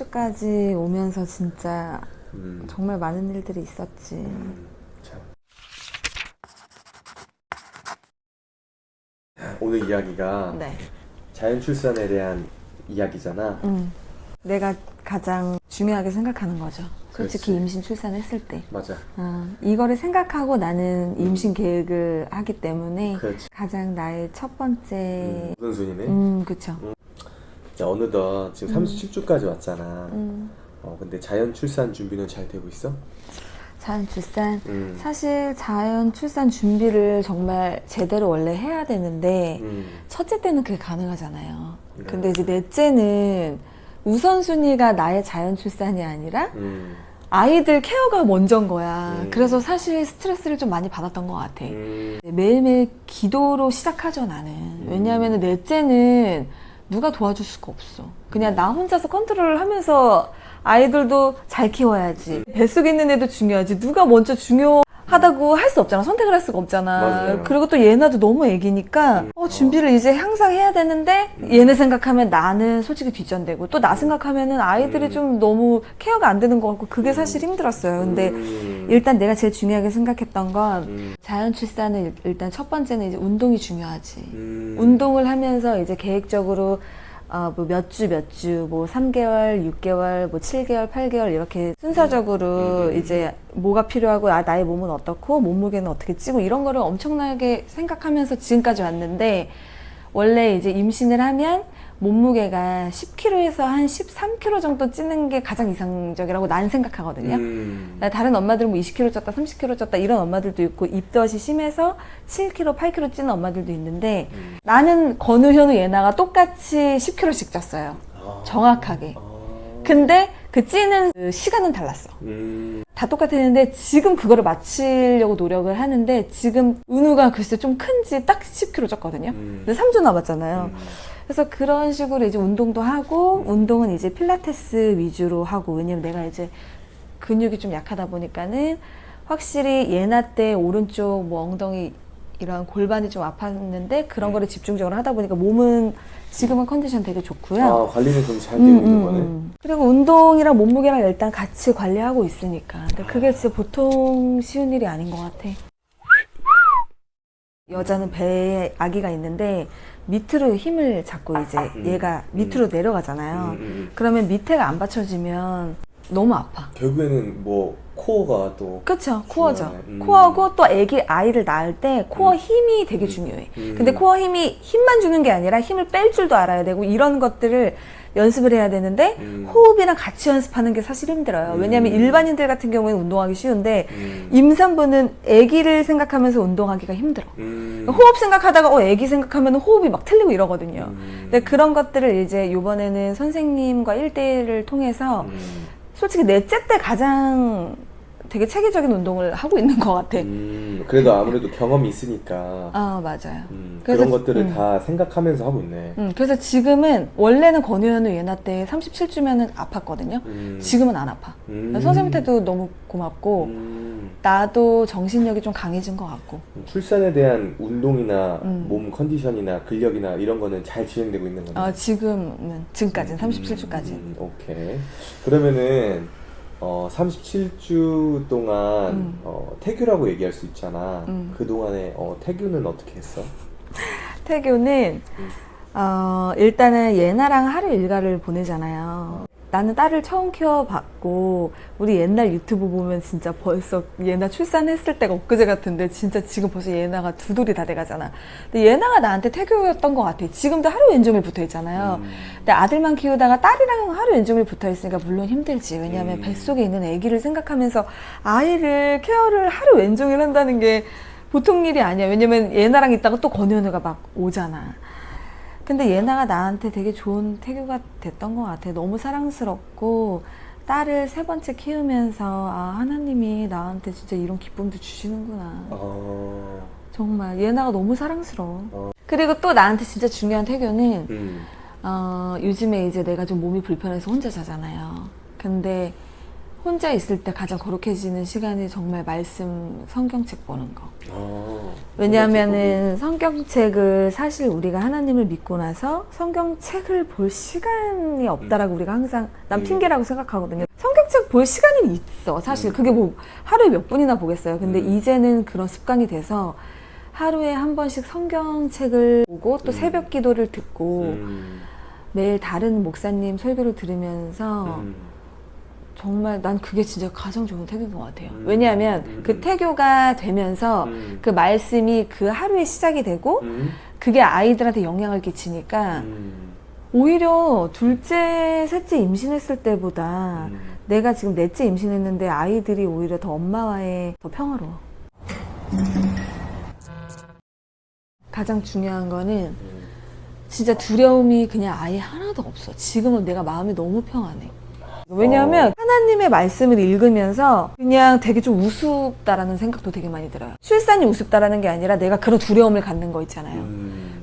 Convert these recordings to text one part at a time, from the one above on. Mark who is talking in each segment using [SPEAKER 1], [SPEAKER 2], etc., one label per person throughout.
[SPEAKER 1] 37주까지 오면서 진짜 정말 많은 일들이 있었지.
[SPEAKER 2] 참. 오늘 이야기가
[SPEAKER 1] 네.
[SPEAKER 2] 자연 출산에 대한 이야기잖아.
[SPEAKER 1] 내가 가장 중요하게 생각하는 거죠. 솔직히
[SPEAKER 2] 그렇지.
[SPEAKER 1] 임신 출산했을 때.
[SPEAKER 2] 맞아.
[SPEAKER 1] 이거를 생각하고 나는 임신 계획을 하기 때문에
[SPEAKER 2] 그렇지.
[SPEAKER 1] 가장 나의 첫 번째.
[SPEAKER 2] 우선순위네.
[SPEAKER 1] 그쵸.
[SPEAKER 2] 자, 어느덧 지금 37주까지 왔잖아.
[SPEAKER 1] 음.
[SPEAKER 2] 근데 자연 출산 준비는 잘 되고 있어?
[SPEAKER 1] 자연 출산. 사실 자연 출산 준비를 정말 제대로 원래 해야 되는데 첫째 때는 그게 가능하잖아요. 근데 이제 넷째는 우선순위가 나의 자연 출산이 아니라 아이들 케어가 먼저인 거야. 그래서 사실 스트레스를 좀 많이 받았던 것 같아. 매일매일 기도로 시작하죠, 나는. 왜냐하면 넷째는 누가 도와줄 수가 없어. 그냥 나 혼자서 컨트롤을 하면서 아이들도 잘 키워야지. 뱃속에 있는 애도 중요하지. 누가 먼저 중요하다고 할 수 없잖아. 선택을 할 수가 없잖아.
[SPEAKER 2] 맞아요.
[SPEAKER 1] 그리고 또 얘네도 너무 애기니까 준비를 이제 항상 해야 되는데 얘네 생각하면 나는 솔직히 뒷전되고 또 나 생각하면은 아이들이 좀 너무 케어가 안 되는 것 같고 그게 사실 힘들었어요. 근데 일단 내가 제일 중요하게 생각했던 건 자연 출산은 일단 첫 번째는 이제 운동이 중요하지. 운동을 하면서 이제 계획적으로 뭐 몇 주, 뭐 3개월, 6개월, 뭐 7개월, 8개월 이렇게 순서적으로 이제 뭐가 필요하고 나의 몸은 어떻고 몸무게는 어떻게 찌고 이런 거를 엄청나게 생각하면서 지금까지 왔는데 원래 이제 임신을 하면 몸무게가 10kg에서 한 13kg 정도 찌는 게 가장 이상적이라고 나는 생각하거든요. 다른 엄마들은 뭐 20kg 쪘다, 30kg 쪘다 이런 엄마들도 있고 입덧이 심해서 7kg, 8kg 찌는 엄마들도 있는데 나는 건우, 현우, 예나가 똑같이 10kg씩 쪘어요. 정확하게. 근데 그 찌는 시간은 달랐어. 다 똑같았는데 지금 그거를 맞추려고 노력을 하는데 지금 은우가 글쎄 좀 큰지 딱 10kg 쪘거든요. 근데 3주 남았잖아요. 그래서 그런 식으로 이제 운동도 하고 운동은 이제 필라테스 위주로 하고 왜냐면 내가 이제 근육이 좀 약하다 보니까는 확실히 예나 때 오른쪽 뭐 엉덩이 이런 골반이 좀 아팠는데 그런 거를 집중적으로 하다 보니까 몸은 지금은 컨디션 되게 좋고요.
[SPEAKER 2] 관리는 좀 잘 되고 있는 거네.
[SPEAKER 1] 그리고 운동이랑 몸무게랑 일단 같이 관리하고 있으니까. 근데 그게 진짜 보통 쉬운 일이 아닌 것 같아. 여자는 배에 아기가 있는데 밑으로 힘을 잡고 이제 얘가 밑으로 내려가잖아요. 그러면 밑에가 안 받쳐지면 너무 아파.
[SPEAKER 2] 결국에는 뭐 코어가 또
[SPEAKER 1] 그쵸, 코어죠.
[SPEAKER 2] 중요하네.
[SPEAKER 1] 코어고 또 아이를 낳을 때 코어 힘이 되게 중요해. 근데 코어 힘만 주는 게 아니라 힘을 뺄 줄도 알아야 되고 이런 것들을 연습을 해야 되는데 호흡이랑 같이 연습하는 게 사실 힘들어요. 왜냐하면 일반인들 같은 경우에는 운동하기 쉬운데 임산부는 아기를 생각하면서 운동하기가 힘들어. 호흡 생각하다가 아기 생각하면 호흡이 막 틀리고 이러거든요. 근데 그런 것들을 이제 이번에는 선생님과 1대1을 통해서 솔직히 넷째 때 가장 되게 체계적인 운동을 하고 있는 것 같아.
[SPEAKER 2] 그래도 아무래도 경험이 있으니까
[SPEAKER 1] 맞아요.
[SPEAKER 2] 그런 것들을 다 생각하면서 하고 있네.
[SPEAKER 1] 그래서 지금은 원래는 건우, 현우, 예나 때 37주면은 아팠거든요. 지금은 안 아파. 선생님한테도 너무 고맙고 나도 정신력이 좀 강해진 것 같고.
[SPEAKER 2] 출산에 대한 운동이나 몸 컨디션이나 근력이나 이런 거는 잘 진행되고 있는 거네.
[SPEAKER 1] 지금까지는 37주까지.
[SPEAKER 2] 오케이. 그러면은 37주 동안 태교라고 얘기할 수 있잖아. 그동안에 태교는 어떻게 했어?
[SPEAKER 1] 태교는 일단은 예나랑 하루 일과를 보내잖아요. 나는 딸을 처음 키워봤고 우리 옛날 유튜브 보면 진짜 벌써 예나 출산했을 때가 엊그제 같은데 진짜 지금 벌써 예나가 두 돌이 다 돼가잖아. 근데 예나가 나한테 태교였던 것 같아. 지금도 하루 왼종일 붙어있잖아요. 근데 아들만 키우다가 딸이랑 하루 왼종일 붙어있으니까 물론 힘들지. 왜냐하면 뱃속에 있는 아기를 생각하면서 아이를 케어를 하루 왼종일 한다는 게 보통 일이 아니야. 왜냐면 예나랑 있다가 또 건우, 현우가 막 오잖아. 근데 예나가 나한테 되게 좋은 태교가 됐던 것 같아. 너무 사랑스럽고 딸을 3번째 키우면서 하나님이 나한테 진짜 이런 기쁨도 주시는구나. 정말 예나가 너무 사랑스러워. 그리고 또 나한테 진짜 중요한 태교는 요즘에 이제 내가 좀 몸이 불편해서 혼자 자잖아요. 근데 혼자 있을 때 가장 거룩해지는 시간이 정말 말씀 성경책 보는 거. 왜냐하면은 성경책을 사실 우리가 하나님을 믿고 나서 성경책을 볼 시간이 없다라고 우리가 항상 난 핑계라고 생각하거든요. 성경책 볼 시간은 있어. 사실 그게 뭐 하루에 몇 분이나 보겠어요. 근데 이제는 그런 습관이 돼서 하루에 한 번씩 성경책을 보고 또 새벽 기도를 듣고 매일 다른 목사님 설교를 들으면서 정말 난 그게 진짜 가장 좋은 태교인 것 같아요. 왜냐하면 그 태교가 되면서 그 말씀이 그 하루의 시작이 되고 그게 아이들한테 영향을 끼치니까 오히려 둘째, 셋째 임신했을 때보다 내가 지금 넷째 임신했는데 아이들이 오히려 더 엄마와의 더 평화로워. 가장 중요한 거는 진짜 두려움이 그냥 아예 하나도 없어. 지금은 내가 마음이 너무 평안해. 왜냐하면 하나님의 말씀을 읽으면서 그냥 되게 좀 우습다라는 생각도 되게 많이 들어요. 출산이 우습다라는 게 아니라 내가 그런 두려움을 갖는 거 있잖아요.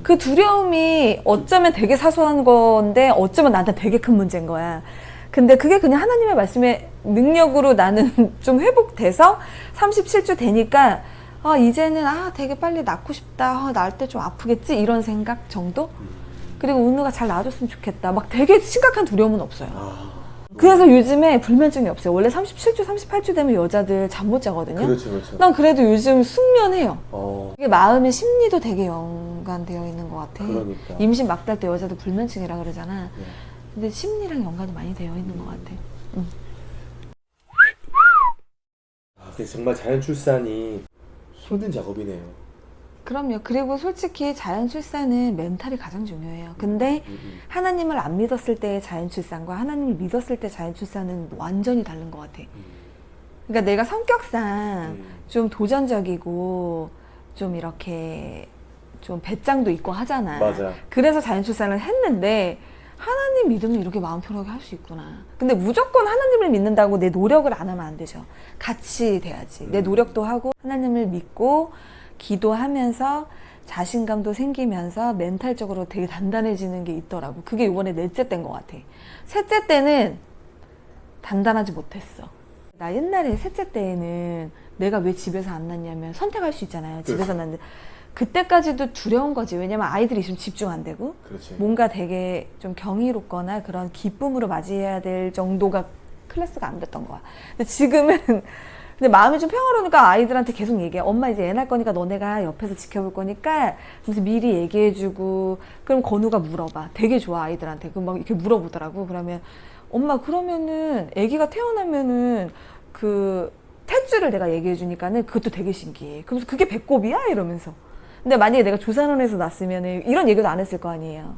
[SPEAKER 1] 그 두려움이 어쩌면 되게 사소한 건데 어쩌면 나한테 되게 큰 문제인 거야. 근데 그게 그냥 하나님의 말씀의 능력으로 나는 좀 회복돼서 37주 되니까 이제는 되게 빨리 낳고 싶다. 낳을 때 좀 아프겠지? 이런 생각 정도? 그리고 은우가 잘 낳아줬으면 좋겠다. 막 되게 심각한 두려움은 없어요. 그래서 요즘에 불면증이 없어요. 원래 37주, 38주 되면 여자들 잠 못 자거든요.
[SPEAKER 2] 그렇죠.
[SPEAKER 1] 난 그래도 요즘 숙면해요. 이게 마음의 심리도 되게 연관되어 있는 것 같아.
[SPEAKER 2] 그러니까.
[SPEAKER 1] 임신 막달 때 여자들 불면증이라 그러잖아. 근데 심리랑 연관이 많이 되어 있는 것 같아.
[SPEAKER 2] 근데 정말 자연 출산이 힘든 작업이네요.
[SPEAKER 1] 그럼요. 그리고 솔직히 자연 출산은 멘탈이 가장 중요해요. 근데 하나님을 안 믿었을 때의 자연 출산과 하나님을 믿었을 때 자연 출산은 완전히 다른 것 같아. 그러니까 내가 성격상 좀 도전적이고 좀 이렇게 좀 배짱도 있고 하잖아.
[SPEAKER 2] 맞아.
[SPEAKER 1] 그래서 자연 출산을 했는데 하나님 믿으면 이렇게 마음 편하게 할 수 있구나. 근데 무조건 하나님을 믿는다고 내 노력을 안 하면 안 되죠. 같이 돼야지. 내 노력도 하고 하나님을 믿고 기도하면서 자신감도 생기면서 멘탈적으로 되게 단단해지는 게 있더라고. 그게 이번에 넷째 때인 것 같아. 셋째 때는 단단하지 못했어. 나 옛날에 셋째 때에는 내가 왜 집에서 안 낳냐면 선택할 수 있잖아요. 집에서 낳는데 그때까지도 두려운 거지. 왜냐면 아이들이 있으면 집중 안 되고
[SPEAKER 2] 그렇지.
[SPEAKER 1] 뭔가 되게 좀 경이롭거나 그런 기쁨으로 맞이해야 될 정도가 클래스가 안 됐던 거야. 근데 지금은 근데 마음이 좀 평화로우니까 아이들한테 계속 얘기해. 엄마 이제 애 낳을 거니까 너네가 옆에서 지켜볼 거니까 그래서 미리 얘기해주고 그럼 건우가 물어봐. 되게 좋아 아이들한테. 그럼 막 이렇게 물어보더라고. 그러면 엄마 그러면은 아기가 태어나면은 그 탯줄을 내가 얘기해 주니까는 그것도 되게 신기해. 그러면서 그게 배꼽이야? 이러면서. 근데 만약에 내가 조산원에서 낳았으면은 이런 얘기도 안 했을 거 아니에요.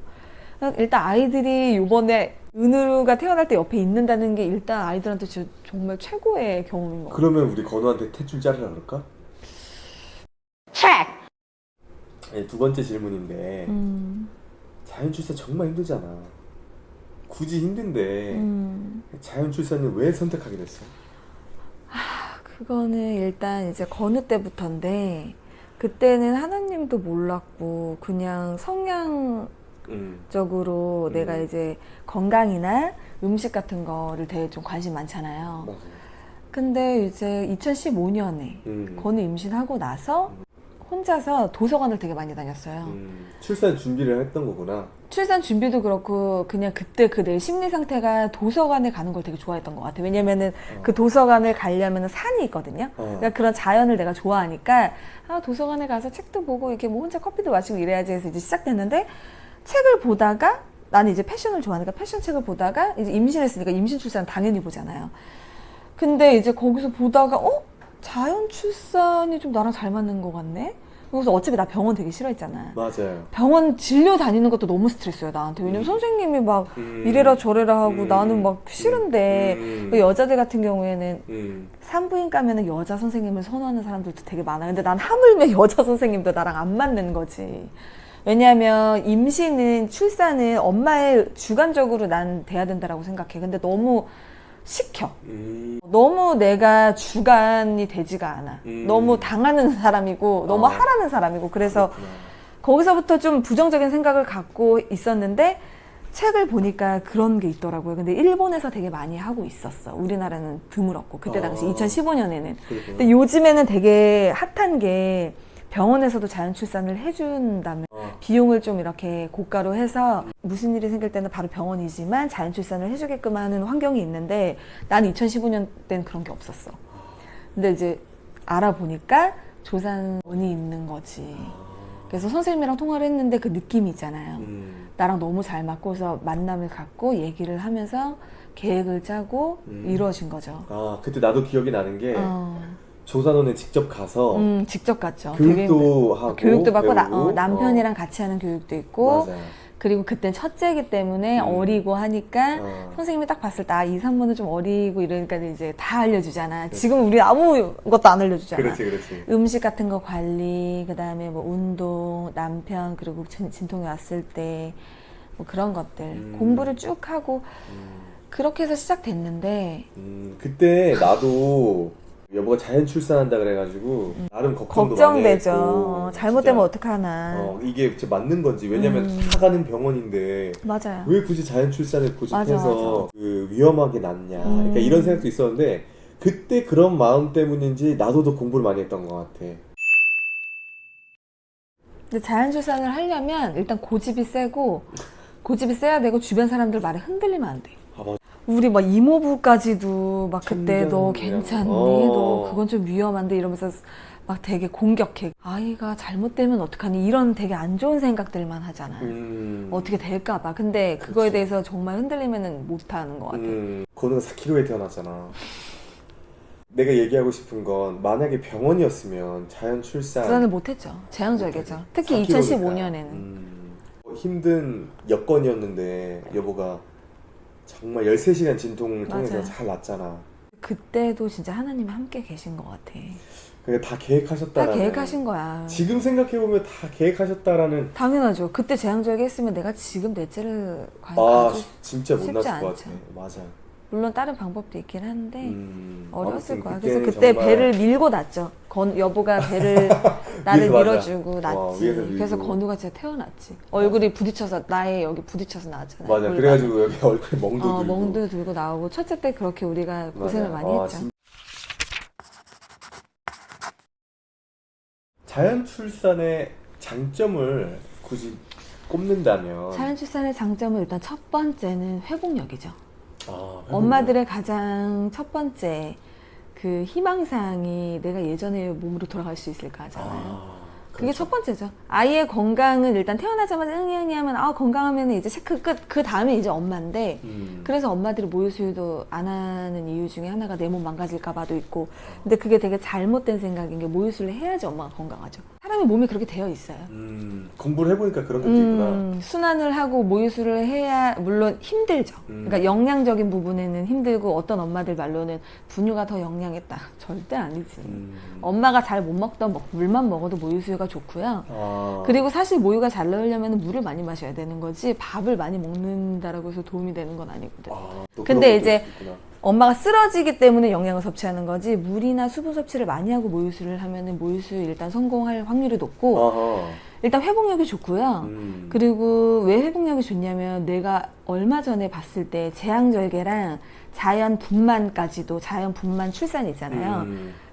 [SPEAKER 1] 일단 아이들이 요번에 은우가 태어날 때 옆에 있는다는 게 일단 아이들한테 진짜 정말 최고의 경험인 것 같아요.
[SPEAKER 2] 그러면 우리 건우한테 탯줄 자르라 그럴까? 네, 두 번째 질문인데 자연 출산 정말 힘들잖아. 굳이 힘든데 자연 출산을 왜 선택하게 됐어?
[SPEAKER 1] 그거는 일단 이제 건우 때부터인데 그때는 하나님도 몰랐고 그냥 성향적으로 내가 이제 건강이나 음식 같은 거를 되게 좀 관심 많잖아요.
[SPEAKER 2] 맞아.
[SPEAKER 1] 근데 이제 2015년에 건우 임신하고 나서 혼자서 도서관을 되게 많이 다녔어요.
[SPEAKER 2] 출산 준비를 했던 거구나.
[SPEAKER 1] 출산 준비도 그렇고 그냥 그때 그 내 심리 상태가 도서관에 가는 걸 되게 좋아했던 것 같아요. 왜냐면은 그 도서관을 가려면 산이 있거든요. 그러니까 그런 자연을 내가 좋아하니까 도서관에 가서 책도 보고 이렇게 뭐 혼자 커피도 마시고 이래야지 해서 이제 시작됐는데 책을 보다가 나는 이제 패션을 좋아하니까 패션 책을 보다가 이제 임신했으니까 임신 출산 당연히 보잖아요. 근데 이제 거기서 보다가 자연 출산이 좀 나랑 잘 맞는 것 같네? 그래서 어차피 나 병원 되게 싫어했잖아.
[SPEAKER 2] 맞아요.
[SPEAKER 1] 병원 진료 다니는 것도 너무 스트레스예요, 나한테. 왜냐면 선생님이 막 이래라 저래라 하고 나는 막 싫은데 여자들 같은 경우에는 산부인 가면은 여자 선생님을 선호하는 사람들도 되게 많아. 근데 난 하물며 여자 선생님도 나랑 안 맞는 거지. 왜냐하면 임신은 출산은 엄마의 주관적으로 난 돼야 된다라고 생각해. 근데 너무 시켜. 너무 내가 주관이 되지가 않아. 너무 당하는 사람이고 너무 하라는 사람이고 그래서
[SPEAKER 2] 그렇구나.
[SPEAKER 1] 거기서부터 좀 부정적인 생각을 갖고 있었는데 책을 보니까 그런 게 있더라고요. 근데 일본에서 되게 많이 하고 있었어. 우리나라는 드물었고 그때 당시 2015년에는. 근데 요즘에는 되게 핫한 게 병원에서도 자연 출산을 해준다면 비용을 좀 이렇게 고가로 해서 무슨 일이 생길 때는 바로 병원이지만 자연 출산을 해주게끔 하는 환경이 있는데 나는 2015년 때는 그런 게 없었어. 근데 이제 알아보니까 조산원이 있는 거지. 그래서 선생님이랑 통화를 했는데 그 느낌이 있잖아요. 나랑 너무 잘 맞고서 만남을 갖고 얘기를 하면서 계획을 짜고 이루어진 거죠.
[SPEAKER 2] 아, 그때 나도 기억이 나는 게 조산원에 직접 가서
[SPEAKER 1] 직접 갔죠.
[SPEAKER 2] 교육도 하고
[SPEAKER 1] 교육도 받고
[SPEAKER 2] 배우고,
[SPEAKER 1] 남편이랑 같이 하는 교육도 있고
[SPEAKER 2] 맞아요.
[SPEAKER 1] 그리고 그땐 첫째이기 때문에 어리고 하니까 선생님이 딱 봤을 때 2, 3분은 좀 어리고 이러니까 이제 다 알려주잖아.
[SPEAKER 2] 그렇지.
[SPEAKER 1] 지금 우리 아무것도 안 알려주잖아.
[SPEAKER 2] 그렇지.
[SPEAKER 1] 음식 같은 거 관리, 그 다음에 뭐 운동, 남편, 그리고 진통이 왔을 때 뭐 그런 것들 공부를 쭉 하고 그렇게 해서 시작됐는데
[SPEAKER 2] 그때 나도 여보가 자연 출산한다 그래가지고 나름 걱정도 많이
[SPEAKER 1] 걱정되죠.
[SPEAKER 2] 했고
[SPEAKER 1] 잘못되면
[SPEAKER 2] 진짜,
[SPEAKER 1] 어떡하나.
[SPEAKER 2] 이게 진짜 맞는 건지 왜냐면 다 가는 병원인데
[SPEAKER 1] 맞아요.
[SPEAKER 2] 왜 굳이 자연 출산을 고집해서
[SPEAKER 1] 맞아.
[SPEAKER 2] 그 위험하게 낳냐 그러니까 이런 생각도 있었는데 그때 그런 마음 때문인지 나도 더 공부를 많이 했던 것 같아.
[SPEAKER 1] 근데 자연 출산을 하려면 일단 고집이 세야 되고 주변 사람들 말에 흔들리면 안 돼.
[SPEAKER 2] 아, 맞아.
[SPEAKER 1] 우리 막 이모부까지도 막 그때 너 괜찮니? 너 그건 좀 위험한데 이러면서 막 되게 공격해. 아이가 잘못되면 어떡하니? 이런 되게 안 좋은 생각들만 하잖아. 어떻게 될까 봐. 근데 그거에 대해서 정말 흔들리면은 못 하는 것 같아.
[SPEAKER 2] 건우가 4kg에 태어났잖아. 내가 얘기하고 싶은 건 만약에 병원이었으면 자연 출산
[SPEAKER 1] 출산을 못 했죠. 재앙절개죠. 특히
[SPEAKER 2] 4kg 니까.
[SPEAKER 1] 2015년에는.
[SPEAKER 2] 힘든 여건이었는데 여보가 정말 13시간 진통을 통해서
[SPEAKER 1] 맞아요.
[SPEAKER 2] 잘 낳았잖아.
[SPEAKER 1] 그때도 진짜 하나님이 함께 계신 것 같아.
[SPEAKER 2] 그러니까 다 계획하셨다라는.
[SPEAKER 1] 다 계획하신 거야.
[SPEAKER 2] 지금 생각해보면 다 계획하셨다라는.
[SPEAKER 1] 당연하죠. 그때 재앙절개 했으면 내가 지금 넷째를 과연
[SPEAKER 2] 아
[SPEAKER 1] 가질
[SPEAKER 2] 진짜 못
[SPEAKER 1] 쉽지
[SPEAKER 2] 났을 것
[SPEAKER 1] 않죠.
[SPEAKER 2] 같아. 맞아.
[SPEAKER 1] 물론 다른 방법도 있긴 한데 어려웠을
[SPEAKER 2] 아무튼
[SPEAKER 1] 거야. 그래서
[SPEAKER 2] 그때는
[SPEAKER 1] 그때
[SPEAKER 2] 정말-
[SPEAKER 1] 배를 밀고 낳았죠. 여보가 배를 나를
[SPEAKER 2] 위에서 맞아.
[SPEAKER 1] 밀어주고 낳지.
[SPEAKER 2] 위에서 밀고.
[SPEAKER 1] 그래서 건우가 진짜 태어났지. 얼굴이 부딪혀서 나의 여기 부딪혀서 나왔잖아요.
[SPEAKER 2] 맞아.
[SPEAKER 1] 골반에.
[SPEAKER 2] 그래가지고 여기 얼굴에 멍도 들고.
[SPEAKER 1] 멍도 들고 나오고 첫째 때 그렇게 우리가 고생을
[SPEAKER 2] 맞아요.
[SPEAKER 1] 많이 했죠.
[SPEAKER 2] 자연 출산의 장점을 굳이 꼽는다면
[SPEAKER 1] 자연 출산의 장점은 일단 첫 번째는 회복력이죠.
[SPEAKER 2] 회복력.
[SPEAKER 1] 엄마들의 가장 첫 번째 그 희망사항이 내가 예전의 몸으로 돌아갈 수 있을까 하잖아요. 그게
[SPEAKER 2] 그렇죠.
[SPEAKER 1] 첫 번째죠. 아이의 건강은 일단 태어나자마자 응이 하면 건강하면 이제 체크 끝. 그 다음에 이제 엄마인데 그래서 엄마들이 모유 수유도 안 하는 이유 중에 하나가 내 몸 망가질까 봐도 있고 근데 그게 되게 잘못된 생각인 게 모유 수유를 해야지 엄마가 건강하죠. 사람의 몸이 그렇게 되어 있어요.
[SPEAKER 2] 공부를 해보니까 그런 것도 있구나.
[SPEAKER 1] 순환을 하고 모유수를 해야 물론 힘들죠. 그러니까 영양적인 부분에는 힘들고 어떤 엄마들 말로는 분유가 더 영양했다. 절대 아니지. 엄마가 잘 못 먹던 물만 먹어도 모유수유가 좋고요. 그리고 사실 모유가 잘 나오려면 물을 많이 마셔야 되는 거지 밥을 많이 먹는다라고 해서 도움이 되는 건 아니거든.
[SPEAKER 2] 또
[SPEAKER 1] 근데
[SPEAKER 2] 그런 것도
[SPEAKER 1] 이제
[SPEAKER 2] 있구나.
[SPEAKER 1] 엄마가 쓰러지기 때문에 영양을 섭취하는 거지 물이나 수분 섭취를 많이 하고 모유수를 하면은 모유수유 일단 성공할 확률이 높고
[SPEAKER 2] 아하.
[SPEAKER 1] 일단 회복력이 좋고요. 그리고 왜 회복력이 좋냐면 내가 얼마 전에 봤을 때 재앙절개랑 자연 분만까지도 자연 분만 출산이 있잖아요.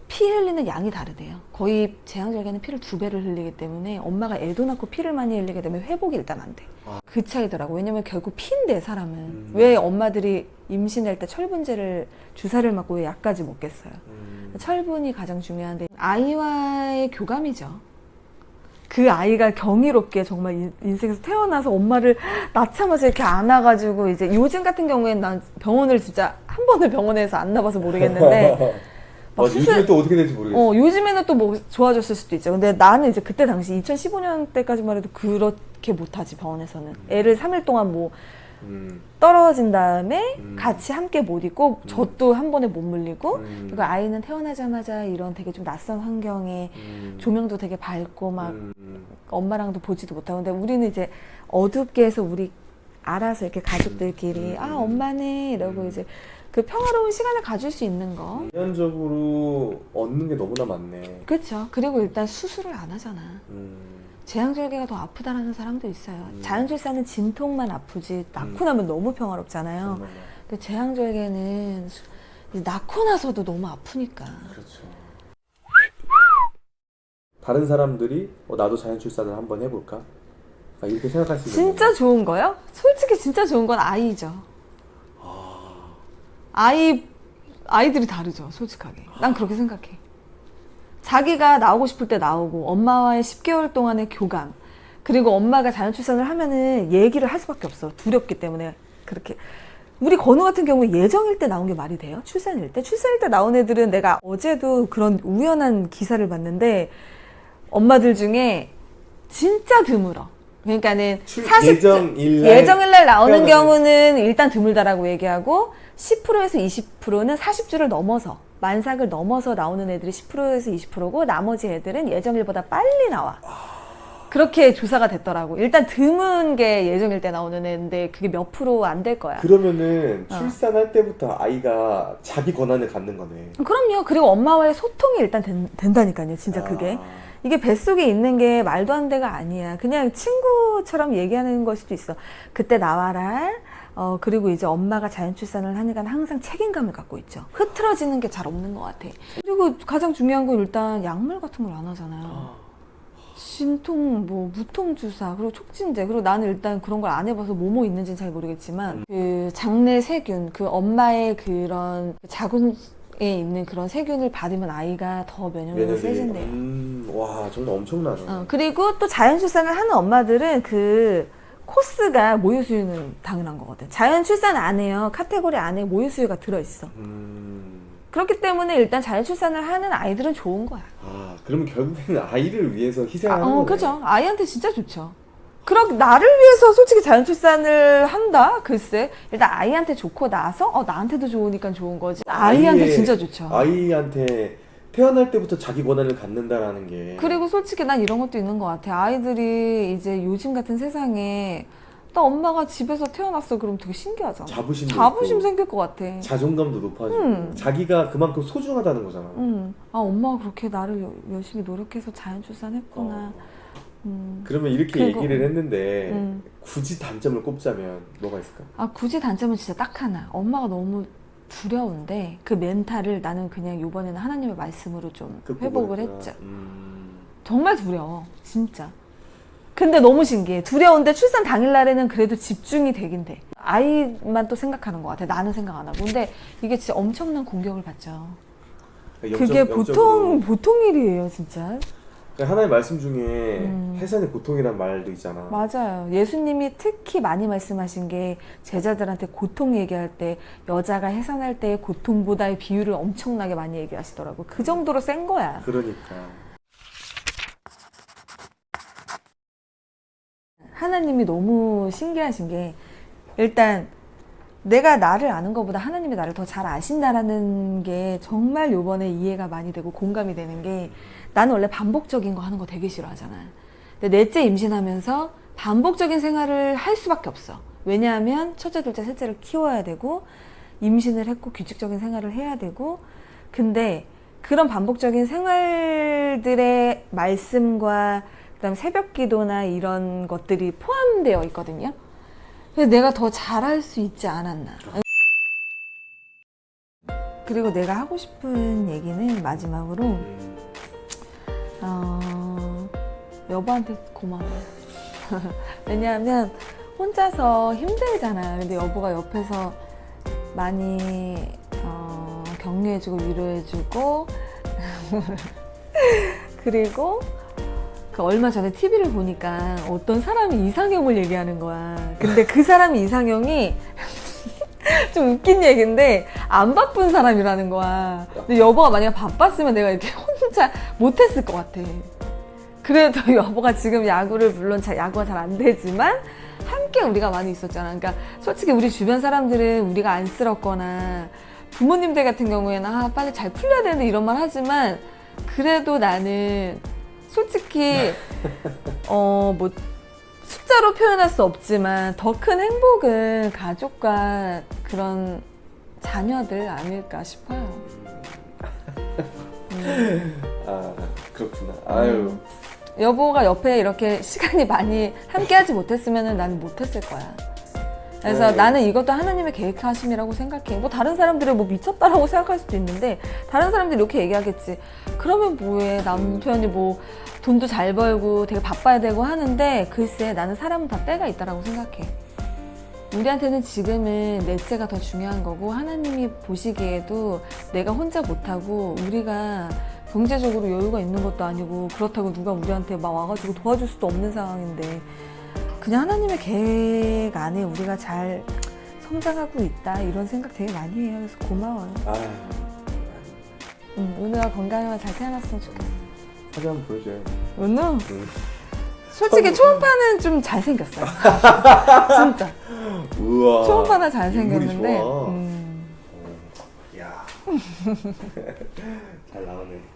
[SPEAKER 1] 피 흘리는 양이 다르대요. 거의 재앙절개는 피를 2배를 흘리기 때문에 엄마가 애도 낳고 피를 많이 흘리게 되면 회복이 일단 안 돼. 그 차이더라고. 왜냐면 결국 피인데 사람은 왜 엄마들이 임신할 때 철분제를 주사를 맞고 왜 약까지 먹겠어요. 철분이 가장 중요한데 아이와의 교감이죠. 그 아이가 경이롭게 정말 인생에서 태어나서 엄마를 낳자마자 이렇게 안아가지고 이제 요즘 같은 경우에는 난 병원을 진짜 한 번을 병원에서 안 나봐서 모르겠는데 막
[SPEAKER 2] 요즘에 또 어떻게 될지 모르겠어.
[SPEAKER 1] 요즘에는 또 뭐 좋아졌을 수도 있죠. 근데 나는 이제 그때 당시 2015년 때까지만 해도 그렇게 못하지 병원에서는. 애를 3일 동안 뭐 떨어진 다음에 같이 함께 못 있고 젖도 한 번에 못 물리고 그리고 아이는 태어나자마자 이런 되게 좀 낯선 환경에 조명도 되게 밝고 막 엄마랑도 보지도 못하고 근데 우리는 이제 어둡게 해서 우리 알아서 이렇게 가족들끼리 엄마네 이러고 이제 그 평화로운 시간을 가질 수 있는 거.
[SPEAKER 2] 자연적으로 얻는 게 너무나 많네.
[SPEAKER 1] 그렇죠. 그리고 일단 수술을 안 하잖아. 제왕절개가 더 아프다라는 사람도 있어요. 자연출산은 진통만 아프지 낳고 나면 너무 평화롭잖아요.
[SPEAKER 2] 정말.
[SPEAKER 1] 근데 제왕절개는 낳고 나서도 너무 아프니까.
[SPEAKER 2] 그렇죠. 다른 사람들이 나도 자연출산을 한번 해볼까? 이렇게 생각할 수 있는
[SPEAKER 1] 진짜 좋은 거요? 솔직히 진짜 좋은 건 아이죠. 아이들이 다르죠, 솔직하게. 난 그렇게 생각해. 자기가 나오고 싶을 때 나오고, 엄마와의 10개월 동안의 교감, 그리고 엄마가 자연출산을 하면은 얘기를 할 수밖에 없어. 두렵기 때문에. 그렇게. 우리 건우 같은 경우 예정일 때 나온 게 말이 돼요? 출산일 때? 출산일 때 나온 애들은 내가 어제도 그런 우연한 기사를 봤는데, 엄마들 중에 진짜 드물어. 그러니까는 예정일날 나오는 경우는 일단 드물다라고 얘기하고 10%에서 20%는 40주를 넘어서 만삭을 넘어서 나오는 애들이 10%에서 20%고 나머지 애들은 예정일보다 빨리 나와. 그렇게 조사가 됐더라고. 일단 드문 게 예정일 때 나오는 애인데 그게 몇 프로 안 될 거야.
[SPEAKER 2] 그러면은 출산할 때부터 아이가 자기 권한을 갖는 거네.
[SPEAKER 1] 그럼요. 그리고 엄마와의 소통이 일단 된다니까요. 진짜 그게. 이게 뱃속에 있는 게 말도 안 돼가 아니야. 그냥 친구처럼 얘기하는 걸 수도 있어. 그때 나와라. 그리고 이제 엄마가 자연출산을 하니까 항상 책임감을 갖고 있죠. 흐트러지는 게 잘 없는 것 같아. 그리고 가장 중요한 건 일단 약물 같은 걸 안 하잖아요. 진통, 무통주사, 그리고 촉진제. 그리고 나는 일단 그런 걸 안 해봐서 뭐뭐 있는지는 잘 모르겠지만, 그 장내 세균, 그 엄마의 그런 자궁에 있는 그런 세균을 받으면 아이가 더 면역력이 세진대요.
[SPEAKER 2] 와, 정말 엄청나네.
[SPEAKER 1] 그리고 또 자연출산을 하는 엄마들은 그 코스가 모유수유는 당연한 거거든. 자연출산 안에요. 카테고리 안에 모유수유가 들어있어. 그렇기 때문에 일단 자연출산을 하는 아이들은 좋은 거야.
[SPEAKER 2] 그러면 결국에는 아이를 위해서 희생하는 거네.
[SPEAKER 1] 그죠. 아이한테 진짜 좋죠. 그럼 나를 위해서 솔직히 자연출산을 한다? 글쎄. 일단 아이한테 좋고 나서 나한테도 좋으니까 좋은 거지. 아이한테 진짜 좋죠.
[SPEAKER 2] 아이한테 태어날 때부터 자기 권한을 갖는다라는 게.
[SPEAKER 1] 그리고 솔직히 난 이런 것도 있는 것 같아. 아이들이 이제 요즘 같은 세상에 나 엄마가 집에서 태어났어 그러면 되게 신기하잖아. 자부심 생길 것 같아.
[SPEAKER 2] 자존감도 높아지고 자기가 그만큼 소중하다는 거잖아.
[SPEAKER 1] 엄마가 그렇게 나를 열심히 노력해서 자연출산했구나.
[SPEAKER 2] 그러면 이렇게 얘기를 했는데 굳이 단점을 꼽자면 뭐가 있을까?
[SPEAKER 1] 굳이 단점은 진짜 딱 하나. 엄마가 너무 두려운데 그 멘탈을 나는 그냥 이번에는 하나님의 말씀으로 좀 회복을 했죠. 정말 두려워. 진짜. 근데 너무 신기해. 두려운데 출산 당일날에는 그래도 집중이 되긴 돼. 아이만 또 생각하는 것 같아. 나는 생각 안 하고. 근데 이게 진짜 엄청난 공격을 받죠. 그게 보통 일이에요, 진짜.
[SPEAKER 2] 하나의 말씀 중에 해산의 고통이란 말도 있잖아.
[SPEAKER 1] 맞아요. 예수님이 특히 많이 말씀하신 게 제자들한테 고통 얘기할 때 여자가 해산할 때의 고통보다의 비율을 엄청나게 많이 얘기하시더라고. 그 정도로 센 거야.
[SPEAKER 2] 그러니까.
[SPEAKER 1] 하나님이 너무 신기하신 게 일단 내가 나를 아는 것보다 하나님이 나를 더 잘 아신다라는 게 정말 요번에 이해가 많이 되고 공감이 되는 게 나는 원래 반복적인 거 하는 거 되게 싫어하잖아. 근데 넷째 임신하면서 반복적인 생활을 할 수밖에 없어. 왜냐하면 첫째, 둘째, 셋째를 키워야 되고 임신을 했고 규칙적인 생활을 해야 되고 근데 그런 반복적인 생활들의 말씀과 그다음 새벽 기도나 이런 것들이 포함되어 있거든요. 그래서 내가 더 잘할 수 있지 않았나. 그리고 내가 하고 싶은 얘기는 마지막으로 여보한테 고마워. 왜냐하면 혼자서 힘들잖아요. 근데 여보가 옆에서 많이 격려해주고 위로해주고 그리고 그 얼마 전에 TV를 보니까 어떤 사람이 이상형을 얘기하는 거야. 근데 그 사람이 이상형이 좀 웃긴 얘기인데 안 바쁜 사람이라는 거야. 근데 여보가 만약에 바빴으면 내가 이렇게 혼자 못했을 것 같아. 그래도 여보가 지금 야구를 물론 야구가 잘 안 되지만 함께 우리가 많이 있었잖아. 그러니까 솔직히 우리 주변 사람들은 우리가 안쓰럽거나 부모님들 같은 경우에는 빨리 잘 풀려야 되는데 이런 말 하지만 그래도 나는 솔직히 숫자로 표현할 수 없지만 더 큰 행복은 가족과 그런 자녀들 아닐까 싶어요.
[SPEAKER 2] 그렇구나. 아유,
[SPEAKER 1] 여보가 옆에 이렇게 시간이 많이 함께하지 못했으면 나는 못했을 거야. 그래서
[SPEAKER 2] 네.
[SPEAKER 1] 나는 이것도 하나님의 계획하심이라고 생각해. 뭐 다른 사람들이 뭐 미쳤다라고 생각할 수도 있는데 다른 사람들이 이렇게 얘기하겠지. 그러면 뭐해? 남편이 뭐 돈도 잘 벌고 되게 바빠야 되고 하는데 글쎄 나는 사람은 다 때가 있다라고 생각해. 우리한테는 지금은 넷째가 더 중요한 거고 하나님이 보시기에도 내가 혼자 못하고 우리가 경제적으로 여유가 있는 것도 아니고 그렇다고 누가 우리한테 막 와가지고 도와줄 수도 없는 상황인데 그냥 하나님의 계획 안에 우리가 잘 성장하고 있다 이런 생각 되게 많이 해요. 그래서 고마워요. 은우가 건강하면 잘 태어났으면 좋겠어.
[SPEAKER 2] 사진 한번 보여줘요.
[SPEAKER 1] 은우? 솔직히 초음파는 좀 잘생겼어요. 진짜.
[SPEAKER 2] 우와.
[SPEAKER 1] 초음파는
[SPEAKER 2] 인물이
[SPEAKER 1] 잘생겼는데
[SPEAKER 2] 좋아. 이야. 잘 나오네.